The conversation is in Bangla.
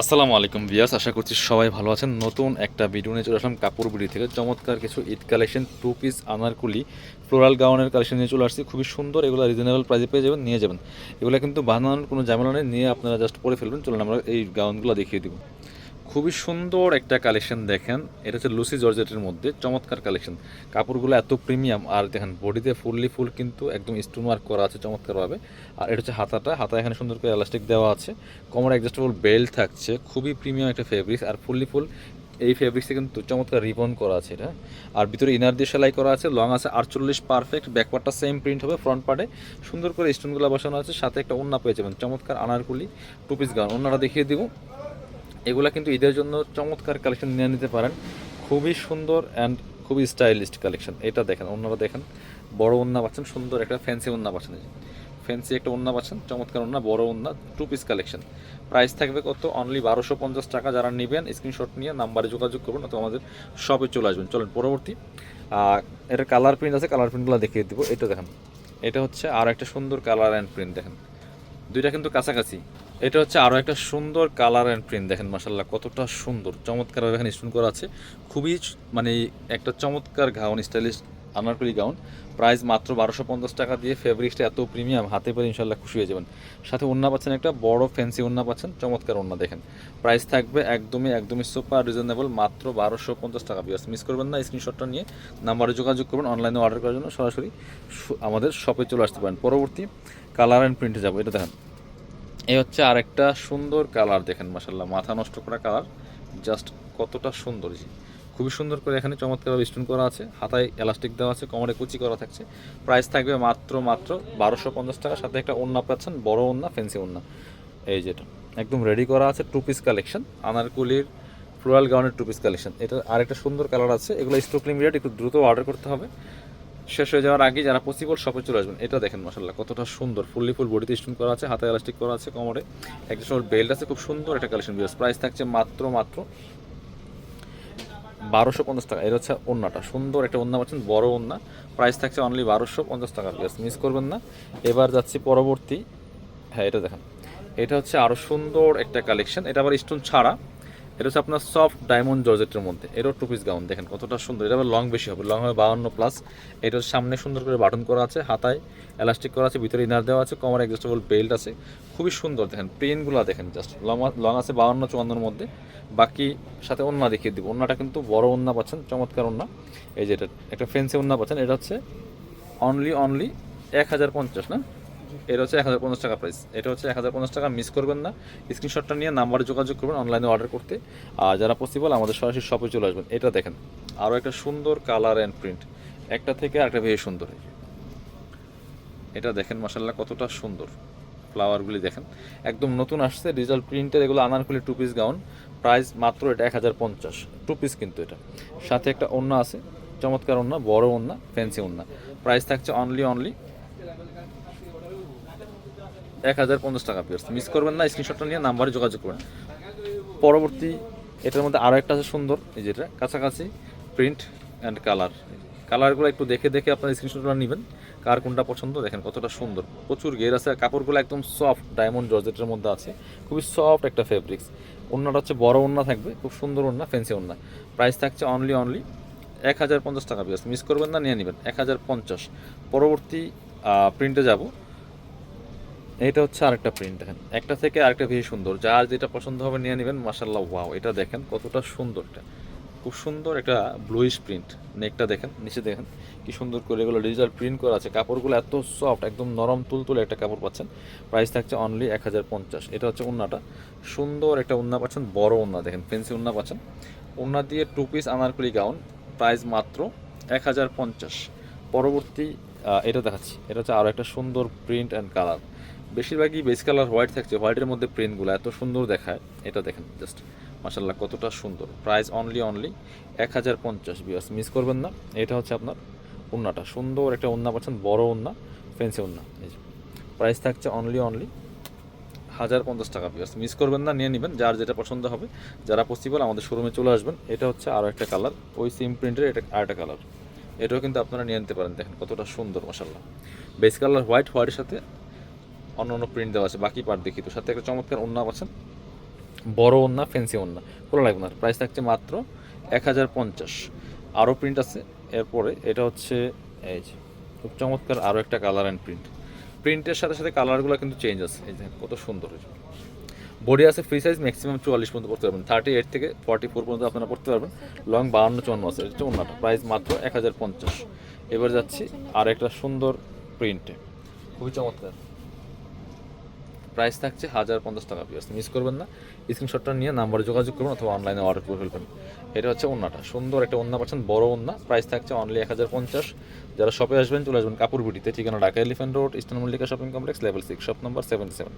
আসসালামু আলাইকুম ভিউয়ার্স, আশা করছি সবাই ভালো আছেন। নতুন একটা ভিডিও নিয়ে চলে আসলাম কাপড় বিডি থেকে। চমৎকার কিছু Eid collection, two piece anarkali floral গাউনের কালেকশন নিয়ে চলে আসছি। খুবই সুন্দর, এগুলো রিজনেবল প্রাইসে পেয়ে যাবেন, নিয়ে যাবেন। এগুলো কিন্তু বানানোর কোনো ঝামেলা নেই, নিয়ে আপনারা জাস্ট পরে ফেলবেন। চলুন আমরা এই গাউনগুলো দেখিয়ে দিব। খুবই সুন্দর একটা কালেকশন দেখেন, এটা হচ্ছে লুসি জর্জেটের মধ্যে চমৎকার কালেকশন। কাপড়গুলো এত প্রিমিয়াম, আর দেখেন বডিতে ফুল কিন্তু একদম স্টোন ওয়ার্ক করা আছে চমৎকারভাবে। আর এটা হচ্ছে হাতা এখানে সুন্দর করে এলাস্টিক দেওয়া আছে। কোমরে অ্যাডজাস্টেবল বেল্ট থাকছে, খুবই প্রিমিয়াম একটা ফেব্রিক্স। আর ফুল এই ফেব্রিক্সে কিন্তু চমৎকার রিবন করা আছে এটা। আর ভিতরে ইনার দিয়ে সেলাই করা আছে, লং আছে 48, পারফেক্ট। ব্যাকপার্টটা সেম প্রিন্ট হবে, ফ্রন্ট পার্টে সুন্দর করে স্টোনগুলো বসানো আছে, সাথে একটা ওড়না পেয়ে যাবেন। চমৎকার আনারকুলি টু পিস গাউন, ওড়নাটা দেখিয়ে দিব। এগুলা কিন্তু ঈদের জন্য চমৎকার কালেকশন নিয়ে নিতে পারেন। খুবই সুন্দর অ্যান্ড খুবই স্টাইলিস্ট কালেকশন। এটা দেখেন, ওড়নাটা দেখেন, বড় ওড়না পাচ্ছেন, সুন্দর একটা ফ্যান্সি ওড়না পাচ্ছেন। ফ্যান্সি একটা ওড়না পাচ্ছেন, চমৎকার ওড়না, বড় ওড়না, টু পিস কালেকশন। প্রাইস থাকবে কত? অনলি 1250 টাকা। যারা নেবেন স্ক্রিনশট নিয়ে নাম্বারে যোগাযোগ করবেন অথবা আমাদের শপে চলে আসবেন। চলেন পরবর্তী। এটার কালার প্রিন্ট আছে, কালার প্রিন্টগুলো দেখিয়ে দেবো। এটা দেখেন, এটা হচ্ছে আর একটা সুন্দর কালার অ্যান্ড প্রিন্ট দেখেন, দুইটা কিন্তু কাছাকাছি। এটা হচ্ছে আরও একটা সুন্দর কালার অ্যান্ড প্রিন্ট দেখেন, মাসাল্লাহ কতটা সুন্দর, চমৎকারভাবে এখানে স্টোন করা আছে। খুবই মানে একটা চমৎকার gown, stylish Anarkali gown. Price মাত্র 1250 টাকা দিয়ে। ফেব্রিক্সটা এত প্রিমিয়াম, হাতে পরে ইনশাল্লাহ খুশি হয়ে যাবেন। সাথে ওড়না পাচ্ছেন, একটা বড় ফ্যান্সি ওড়না পাচ্ছেন, চমৎকার ওড়না দেখেন। প্রাইস থাকবে একদমই সুপার রিজনেবল, মাত্র 1250 টাকা। বিয়ার্স মিস করবেন না, স্ক্রিনশটটা নিয়ে নাম্বারে যোগাযোগ করবেন। অনলাইনে অর্ডার করার জন্য সরাসরি আমাদের শপে চলে আসতে পারেন। পরবর্তী কালার অ্যান্ড প্রিন্টে যাবো। এটা দেখেন, এই হচ্ছে আরেকটা সুন্দর কালার দেখেন, মাসাল্লাহ মাথা নষ্ট করা কালার, জাস্ট কতটা সুন্দর। জি, খুবই সুন্দর করে এখানে চমৎকারভাবে স্টোন করা আছে, হাতায় এলাস্টিক দেওয়া আছে, কোমরে কুচি করা থাকছে। প্রাইস থাকবে মাত্র 1250 টাকা। সাথে একটা ওড়না পাচ্ছেন, বড় ওড়না, ফ্যান্সি ওড়না। এই যেটা একদম রেডি করা আছে, টু পিস কালেকশন, আনারকুলির ফ্লোরাল গাউনের টু পিস কালেকশন। এটা আরেকটা সুন্দর কালার আছে। এগুলো স্টক লিমিটেড, একটু দ্রুত অর্ডার করতে হবে, শেষ হয়ে যাওয়ার আগে যারা পসিবল শপে চলে আসবেন। এটা দেখেন মাসাল্লাহ কতটা সুন্দর, ফুল বডিতে স্টোন করা আছে, হাতে এলাস্টিক করা আছে, কোমরে একটা সুন্দর বেল্ট আছে, খুব সুন্দর একটা কালেকশন। প্রাইস থাকছে মাত্র 1250 টাকা। এর হচ্ছে ওড়নাটা, সুন্দর একটা ওড়না পাচ্ছেন, বড় ওড়না। প্রাইস থাকছে অনলি 1250 টাকা। মিস করবেন না। এবার যাচ্ছি পরবর্তী। হ্যাঁ, এটা দেখেন, এটা হচ্ছে আরও সুন্দর একটা কালেকশন। এটা আবার স্টোন ছাড়া, এটা হচ্ছে আপনার সফট ডায়মন্ড জর্জেটের মধ্যে। এটাও টু পিস গাউন দেখেন কতটা সুন্দর। এটা আবার লং বেশি হবে, লং হবে 52+। এটা সামনে সুন্দর করে বাটন করা আছে, হাতায় এলাস্টিক করা আছে, ভিতরে ইনার দেওয়া আছে, কোমরে অ্যাডজাস্টেবল বেল্ট আছে। খুবই সুন্দর দেখেন, প্রিন্টগুলো দেখেন, জাস্ট লং আছে 52-54-এর মধ্যে। বাকি সাথে ওড়না দেখিয়ে দিব। ওড়নাটা কিন্তু বড় ওড়না পাচ্ছেন, চমৎকার ওড়না। এই যে এটা একটা ফেন্সি ওড়না পাচ্ছেন। এটা হচ্ছে অনলি 1050 না, এটা হচ্ছে 1050 টাকা প্রাইস। এটা হচ্ছে 1050 টাকা। মিস করবেন না, স্ক্রিনশটটা নিয়ে নাম্বারে যোগাযোগ করবেন অনলাইনে অর্ডার করতে। আর যারা পসিবল আমাদের সরাসরি শপে চলে আসবেন। এটা দেখেন, আরও একটা সুন্দর কালার অ্যান্ড প্রিন্ট, একটা থেকে আরেকটা বেশি সুন্দর। এটা দেখেন মাসাল্লাহ কতটা সুন্দর, ফ্লাওয়ারগুলি দেখেন, একদম নতুন আসছে ডিজিটাল প্রিন্টের। এগুলো Anarkali two piece gown. Price মাত্র এটা 1050, টু পিস কিন্তু এটা। সাথে একটা ওড়না আছে, চমৎকার ওড়না, বড় ওড়না, ফ্যান্সি ওড়না। প্রাইস থাকছে অনলি 1050 টাকা। পিয়ার্স মিস করবেন না, স্ক্রিনশটটা নিয়ে নাম্বারে যোগাযোগ করবেন। পরবর্তী, এটার মধ্যে আরও একটা আছে সুন্দর, এই যেটা কাছাকাছি প্রিন্ট অ্যান্ড কালারগুলো একটু দেখে আপনার স্ক্রিনশটটা নেবেন, কার কোনটা পছন্দ। দেখেন কতটা সুন্দর, প্রচুর ঘের আছে, কাপড়গুলো একদম সফট ডায়মন্ড জর্জেটের মধ্যে আছে, খুবই সফট একটা ফেব্রিক্স। ওড়নাটা হচ্ছে বড় ওড়না থাকবে, খুব সুন্দর ওড়না, ফ্যান্সি ওড়না। প্রাইস থাকছে অনলি 1050 টাকা। পিয়ার্স মিস করবেন না, নিয়ে নেবেন 1050। পরবর্তী প্রিন্টে যাব। এটা হচ্ছে আরেকটা প্রিন্ট দেখেন, একটা থেকে আরেকটা বেশি সুন্দর, যার যেটা পছন্দ হবে নিয়ে নেবেন। মাশাআল্লাহ, ওয়াও, এটা দেখেন কতটা সুন্দর। এটা খুব সুন্দর একটা ব্লুইশ প্রিন্ট। নেকটা দেখেন, নিচে দেখেন কি সুন্দর করে এগুলো ডিজিটাল প্রিন্ট করা আছে। কাপড়গুলো এত সফট, একদম নরম তুলতুলে একটা কাপড় পাচ্ছেন। প্রাইস থাকছে অনলি 1050। এটা হচ্ছে ওড়নাটা, সুন্দর একটা ওড়না পাচ্ছেন, বড় ওড়না দেখেন, ফেন্সি ওড়না পাচ্ছেন। ওড়না দিয়ে two piece Anarkali gown. Price মাত্র 1050। পরবর্তী এটা দেখাচ্ছি। এটা হচ্ছে আরও একটা সুন্দর প্রিন্ট অ্যান্ড কালার। বেশিরভাগই বেস কালার হোয়াইট থাকছে, হোয়াইটের মধ্যে প্রিন্টগুলো এত সুন্দর দেখায়। এটা দেখেন জাস্ট মাশাল্লাহ কতটা সুন্দর। Price only 1050। বিয়ার্স মিস করবেন না। এটা হচ্ছে আপনার ওড়নাটা, সুন্দর একটা ওড়না পাচ্ছেন, বড় ওড়না, ফেন্সি ওড়না। এই প্রাইস থাকছে অনলি 1050 টাকা। বিয়ার্স মিস করবেন না, নিয়ে নেবেন যার যেটা পছন্দ হবে। যারা পসিবল আমাদের শোরুমে চলে আসবেন। এটা হচ্ছে আরও একটা কালার, ওই সেম প্রিন্টের এটা আরেকটা কালার। এটাও কিন্তু আপনারা নিয়ে নিতে পারেন। দেখেন কতটা সুন্দর মাশাল্লাহ। বেস কালার হোয়াইটের সাথে অন্য প্রিন্ট দেওয়া আছে, বাকি পার্ট দেখি তো। সাথে একটা চমৎকার ওড়না পাচ্ছেন, বড় ওন্না, ফ্যান্সি ওন্না, খোলা লাগবে না। প্রাইস থাকছে মাত্র 1050। আরও প্রিন্ট আছে এরপরে, এটা হচ্ছে এই যে খুব চমৎকার আরও একটা কালার অ্যান্ড প্রিন্ট। প্রিন্টের সাথে সাথে কালারগুলো কিন্তু চেঞ্জ আছে, এই যে কত সুন্দর। বডি আছে ফ্রি সাইজ, ম্যাক্সিমাম 44 পর্যন্ত পড়তে পারবেন, 38 থেকে 44 পর্যন্ত আপনারা পড়তে পারবেন। লং 52-54 আছে, এটা হচ্ছে ওন্নাটা। প্রাইস মাত্র 1050। এবার যাচ্ছি আর একটা সুন্দর প্রিন্টে, খুবই চমৎকার। প্রাইস থাকছে 1050 টাকা পিস, মিস করবেন না। স্ক্রিনশটটা নিয়ে নাম্বারে যোগাযোগ করবেন অথবা অনলাইনে অর্ডার করে ফেলবেন। এটা হচ্ছে ওন্নাটা, সুন্দর একটা ওন্না পাচ্ছেন, বড় ওন্না। প্রাইস থাকছে অনলি 1050। যারা শপে আসবেন চলে আসবেন কাপুর বিটিতে, ঠিকানা Dhaka elephant road, eastern Mallika shopping complex, level 6, shop number 77।